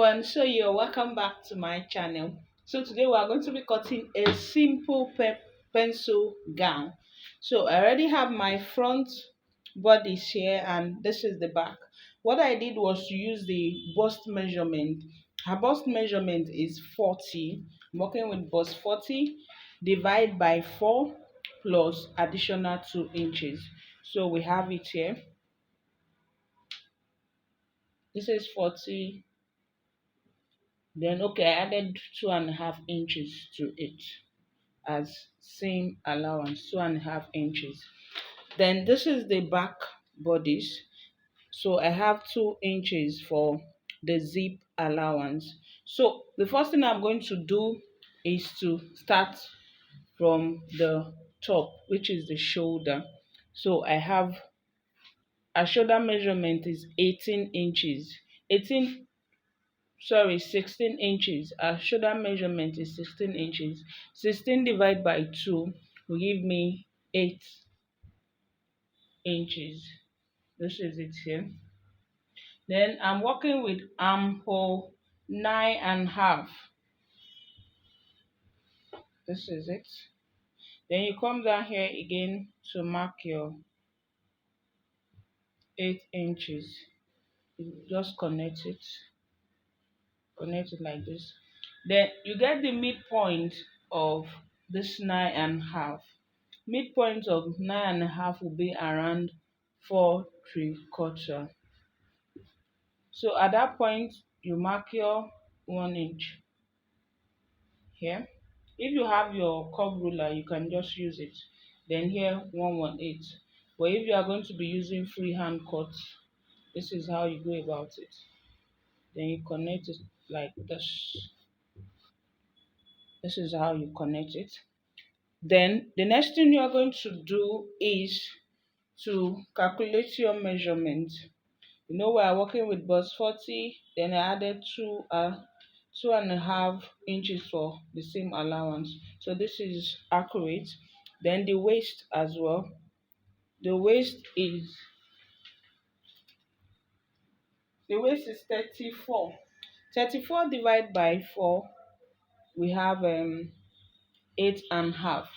everyone, so you're welcome back to my channel. So today we are going to be cutting a simple pencil gown. So I already have my front bodice here and this is the back. What I did was to use the bust measurement. Her bust measurement is 40. I'm working with bust 40 divide by 4 plus additional 2 inches. So we have it here. This is 40. Then okay, I added 2.5 inches to it as same allowance, 2.5 inches. Then this is the back bodice. So I have 2 inches for the zip allowance. So the first thing I'm going to do is to start from the top, which is the shoulder. So I have a shoulder measurement is 18 inches. 18 sorry 16 inches. Our shoulder measurement is 16 inches. 16 divided by 2 will give me 8 inches. This is it here. Then I'm working with armhole 9.5. This is it. Then you come down here again to mark your 8 inches. You just connect it like this. Then you get the midpoint of this 9.5. Midpoint of 9.5 will be around 4.75. So at that point you mark your 1 inch here. If you have your curve ruler, you can just use it. Then here 118. But if you are going to be using freehand cuts, this is how you go about it. Then you connect it like this. This is how you connect it. Then the next thing you are going to do is to calculate your measurement. You know we are working with bust 40, then I added 2.5 inches for the same allowance. So this is accurate. Then the waist as well. The waist is 34. 34 divided by 4, we have 8.5.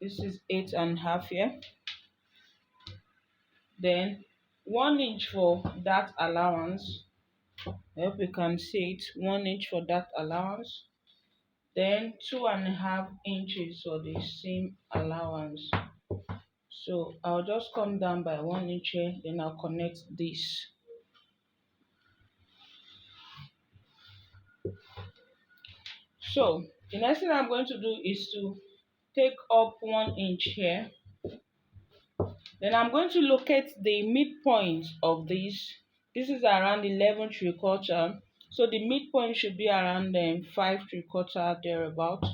This is 8.5 here. Then 1 inch for that allowance. I hope you can see it. 1 inch for that allowance. Then 2.5 inches for the same allowance. So I'll just come down by 1 inch here, then I'll connect this. So the next thing I'm going to do is to take up 1 inch here. Then I'm going to locate the midpoint of this. This is around 11.75. So the midpoint should be around 5.75 thereabout.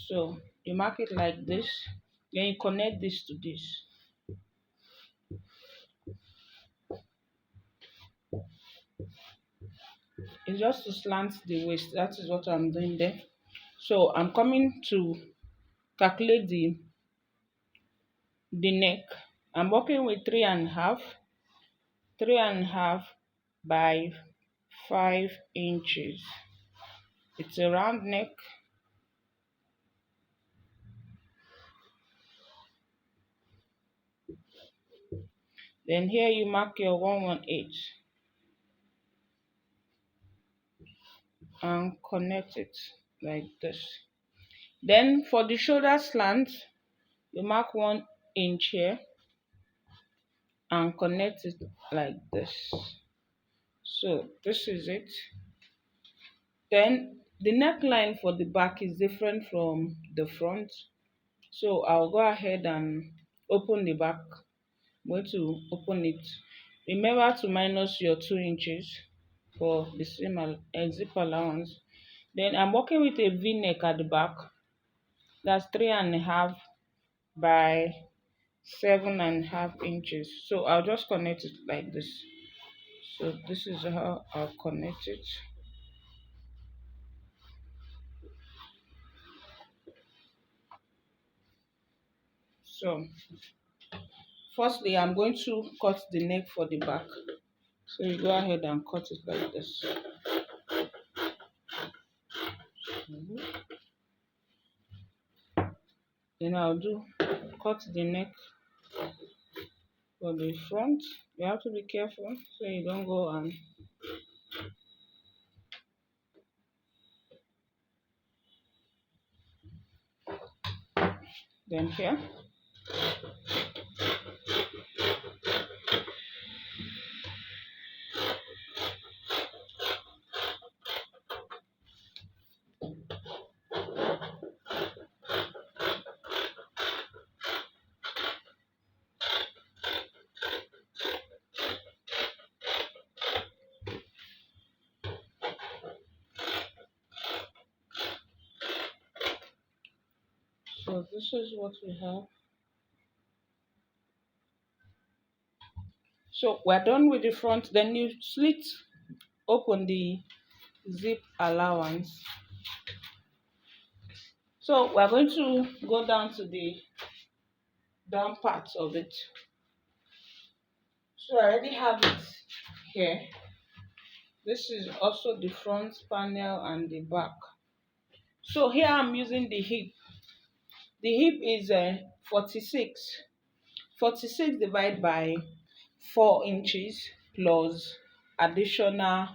So you mark it like this, then you connect this to this. It's just to slant the waist. That is what I'm doing there. So I'm coming to calculate the neck. I'm working with 3.5 by 5 inches. It's a round neck. Then here you mark your 118 and connect it like this. Then for the shoulder slant, you mark 1 inch here and connect it like this. So this is it. Then the neckline for the back is different from the front. So I'll go ahead and open the back. I'm going to open it. Remember to minus your 2 inches for the same zip allowance. Then I'm working with a V-neck at the back. That's 3.5 by 7.5 inches. So I'll just connect it like this. So this is how I'll connect it. So firstly I'm going to cut the neck for the back. So you go ahead and cut it like this. Mhm. Then I'll do cut the neck for the front. You have to be careful so you don't go and then here. So this is what we have. So we're done with the front. Then you slit open the zip allowance. So we're going to go down to the down part of it. So I already have it here. This is also the front panel and the back. So here I'm using the hip. The hip is 46. 46 divided by 4 inches plus additional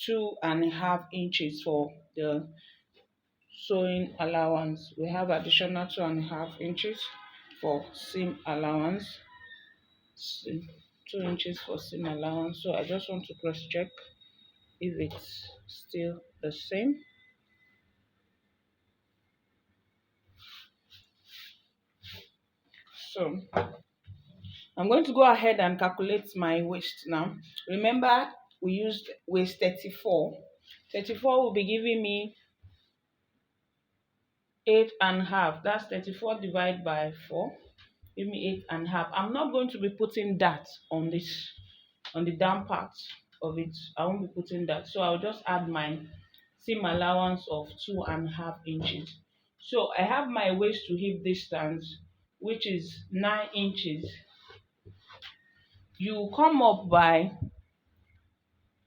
2.5 inches for the sewing allowance. We have additional 2.5 inches for seam allowance. 2 inches for seam allowance. So I just want to cross check if it's still the same. So I'm going to go ahead and calculate my waist now. Remember, we used waist 34. 34 will be giving me 8.5. That's 34 divided by 4. Give me 8.5. I'm not going to be putting that on this, on the down part of it. I won't be putting that. So I'll just add my seam allowance of 2.5 inches. So I have my waist to hip distance, which is 9 inches. You come up by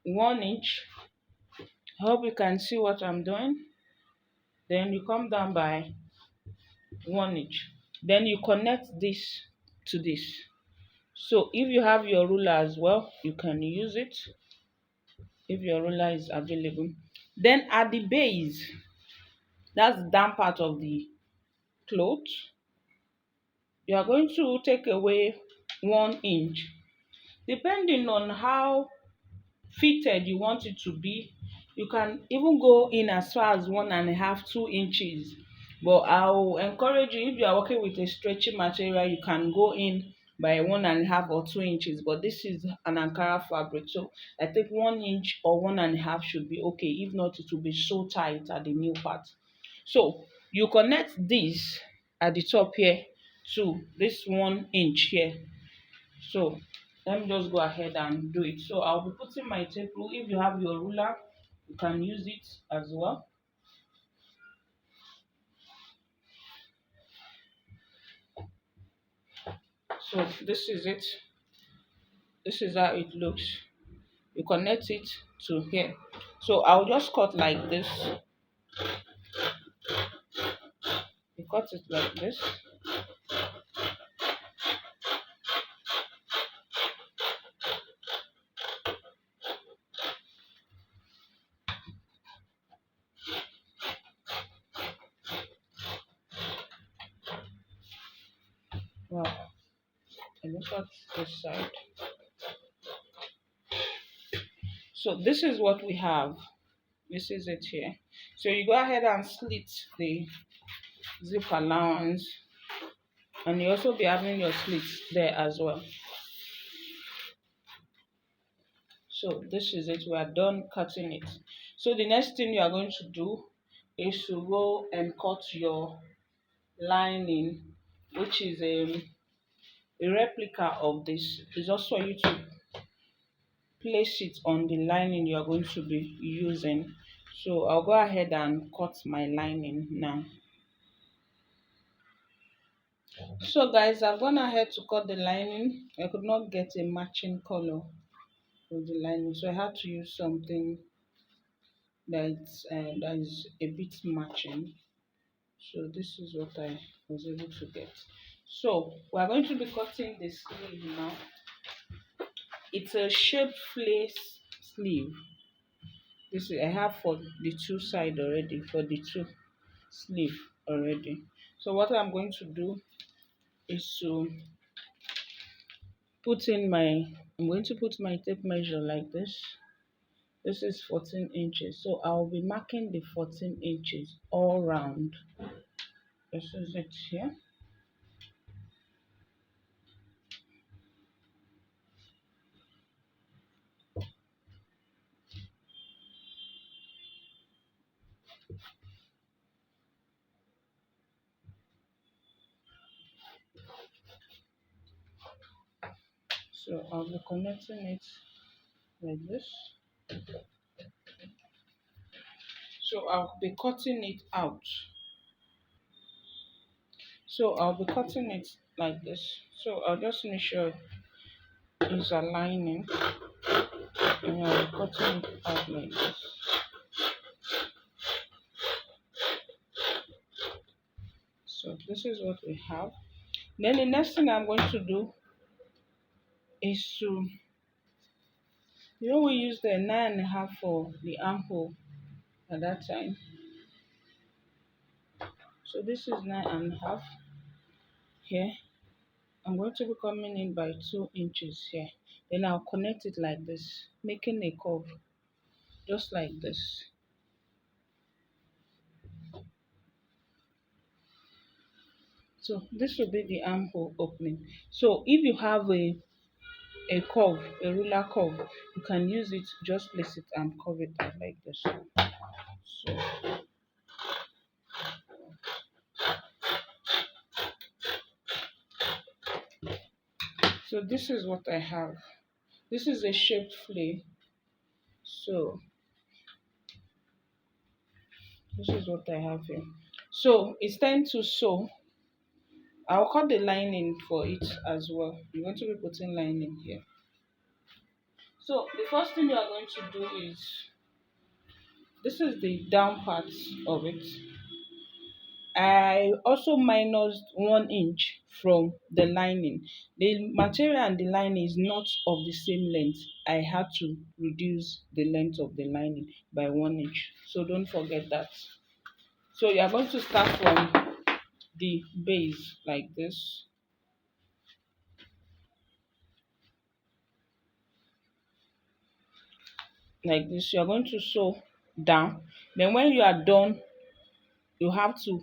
1 inch. I hope you can see what I'm doing. Then you come down by 1 inch. Then you connect this to this. So if you have your ruler as well, you can use it if your ruler is available. Then at the base, that's the down part of the cloth, you are going to take away 1 inch. Depending on how fitted you want it to be, you can even go in as far as 1.5 2 inches, but I'll encourage you, if you are working with a stretchy material, you can go in by 1.5 or 2 inches, but this is an Ankara fabric, so I think 1 inch or 1.5 should be okay. If not, it will be so tight at the new part. So you connect this at the top here to this 1 inch here. So let me just go ahead and do it. So I'll be putting my tape rule. If you have your ruler, you can use it as well. So this is it. This is how it looks. You connect it to here. So I'll just cut like this. You cut it like this. Wow. And look at this side. So this is what we have. This is it here. So you go ahead and slit the zip allowance, and you also be having your slits there as well. So this is it. We are done cutting it. So the next thing you are going to do is to go and cut your lining, which is a replica of this. It's just for you to place it on the lining you are going to be using. So I'll go ahead and cut my lining now. So guys, I've gone ahead to cut the lining. I could not get a matching color of the lining. So I had to use something that is a bit matching. So this is what I was able to get. So we are going to be cutting the sleeve now. It's a shaped lace sleeve. This is, I have for the two side already, for the two sleeve already. So what I'm going to do is to put in my, I'm going to put my tape measure like this. This is 14 inches. So I'll be marking the 14 inches all round. This is it here. So I'll be connecting it like this. So I'll be cutting it out. So I'll be cutting it like this. So I'll just make sure it's aligning and I'll be cutting it out like this. So this is what we have. Then the next thing I'm going to do is to, we used the 9.5 for the armhole at that time. So this is 9.5 here. I'm going to be coming in by 2 inches here. Then I'll connect it like this, making a curve, just like this. So this will be the armhole opening. So if you have a curve, a ruler curve, you can use it, just place it and curve it out like this. So, so this is what I have. This is a shaped flay. So this is what I have here. So it's time to sew. I'll cut the lining for it as well. I'm going to be putting lining here. So the first thing you are going to do is, this is the down part of it. I also minused 1 inch from the lining. The material and the lining is not of the same length. I had to reduce the length of the lining by 1 inch. So don't forget that. So you are going to start from the base like this. Like this. You are going to sew down. Then when you are done, you have to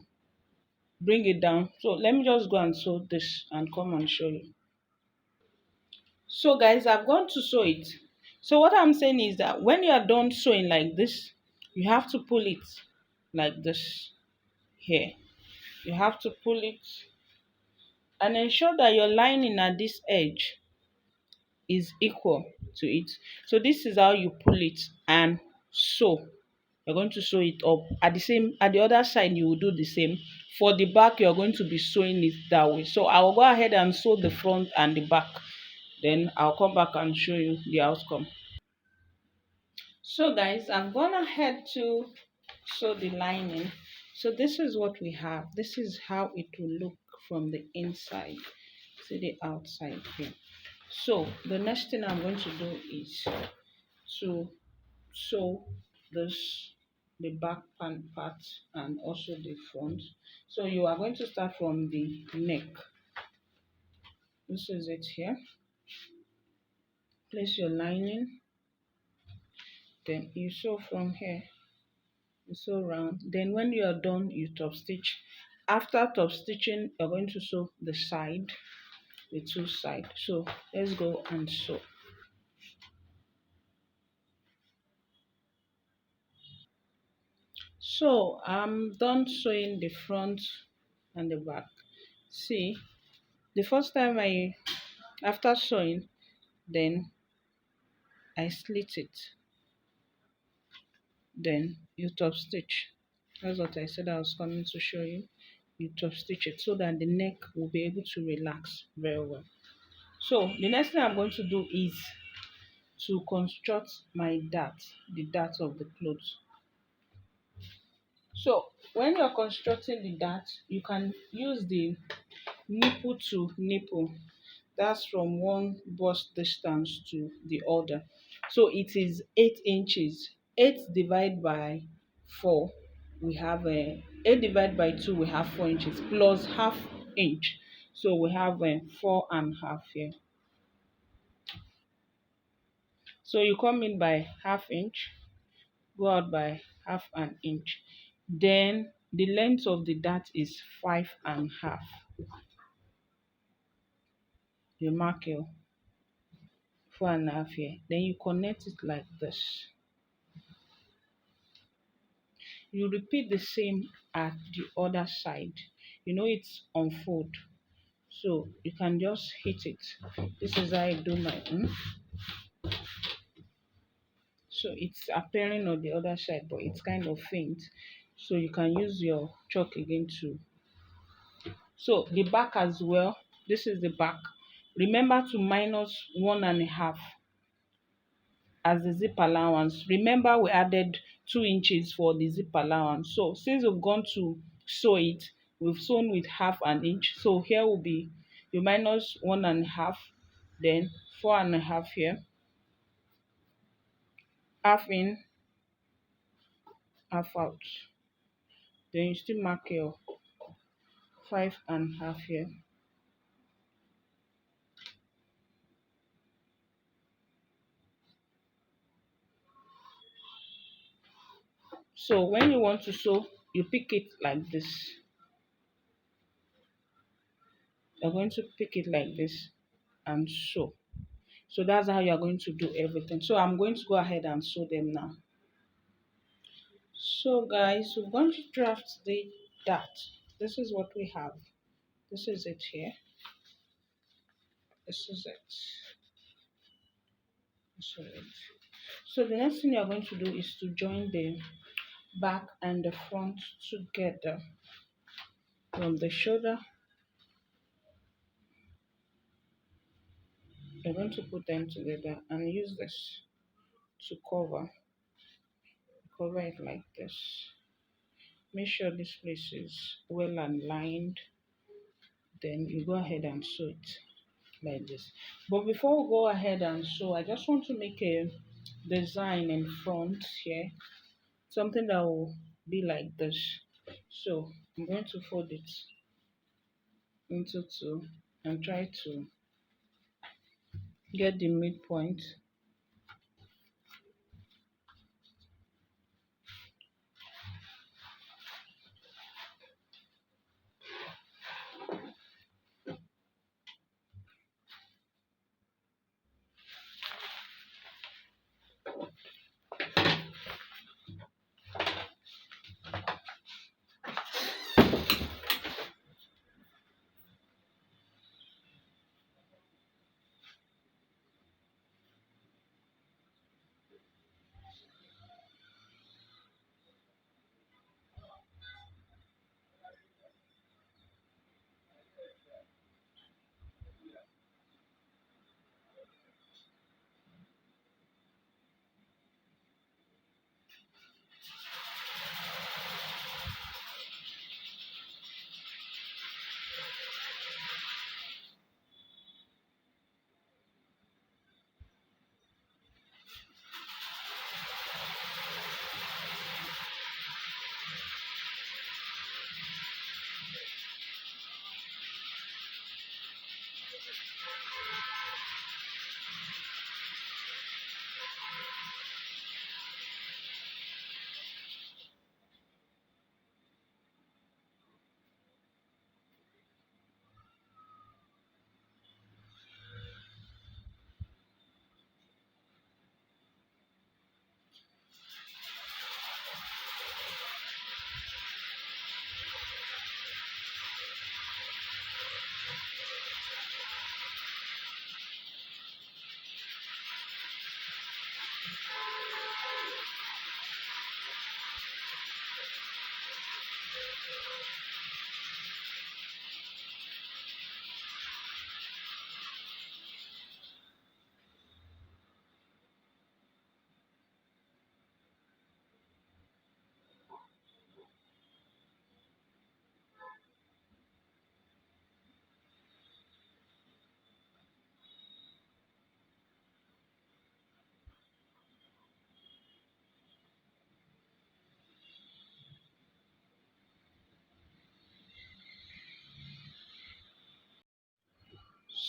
bring it down. So let me just go and sew this and come and show you. So guys, I've gone to sew it. So what I'm saying is that when you are done sewing like this, you have to pull it like this here. You have to pull it and ensure that your lining at this edge is equal to it. So this is how you pull it and sew. You're going to sew it up at the other side. You will do the same. For the back, you're going to be sewing it that way. So I will go ahead and sew the front and the back. Then I'll come back and show you the outcome. So guys, I'm gone ahead to sew the lining. So this is what we have. This is how it will look from the inside to the outside here. So the next thing I'm going to do is to sew this, the back part and also the front. So you are going to start from the neck. This is it here. Place your lining, then you sew from here, you sew round. Then when you are done, you top stitch. After top stitching, you're going to sew the side, the two sides. So let's go and sew. So I'm done sewing the front and the back. See, the first time after sewing, then I slit it, then you top stitch. That's what I said I was coming to show you. You top stitch it so that the neck will be able to relax very well. So the next thing I'm going to do is to construct my dart, the dart of the clothes. So when you're constructing the dart, you can use the nipple to nipple. That's from one bust distance to the other. So it is 8 inches. 8 divided by 4, we have 8 divided by 2, we have 4 inches plus half inch. So we have 4.5 here. So you come in by half inch, go out by half an inch. Then the length of the dart is 5.5. You mark your 4.5 here. Then you connect it like this. You repeat the same at the other side. You know it's unfold, so you can just hit it. This is how I do my own. So it's appearing on the other side, but it's kind of faint. So you can use your chalk again too. So the back as well. This is the back. Remember to minus 1.5 as the zip allowance. Remember we added 2 inches for the zip allowance. So since we've gone to sew it, we've sewn with half an inch. So here will be you minus 1.5, then 4.5 here, half in, half out. Then you still mark your 5.5 here. So when you want to sew, you pick it like this. You're going to pick it like this and sew. So that's how you're going to do everything. So I'm going to go ahead and sew them now. So guys, we're going to draft the dart. This is what we have. This is it here. This is it. This is it. So the next thing you're going to do is to join the back and the front together from the shoulder. You're going to put them together and use this to cover it like this. Make sure this place is well aligned. Then you go ahead and sew it like this. But before we go ahead and sew, I just want to make a design in front here, something that will be like this. So I'm going to fold it into two and try to get the midpoint.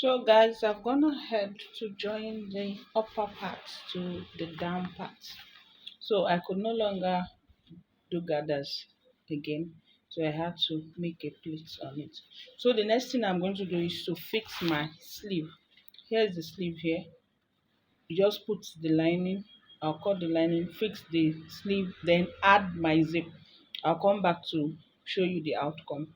So guys, I've gone ahead to join the upper part to the down part. So I could no longer do gathers again. So I had to make a pleat on it. So the next thing I'm going to do is to fix my sleeve. Here's the sleeve here. You just put the lining, I'll cut the lining, fix the sleeve, then add my zip. I'll come back to show you the outcome.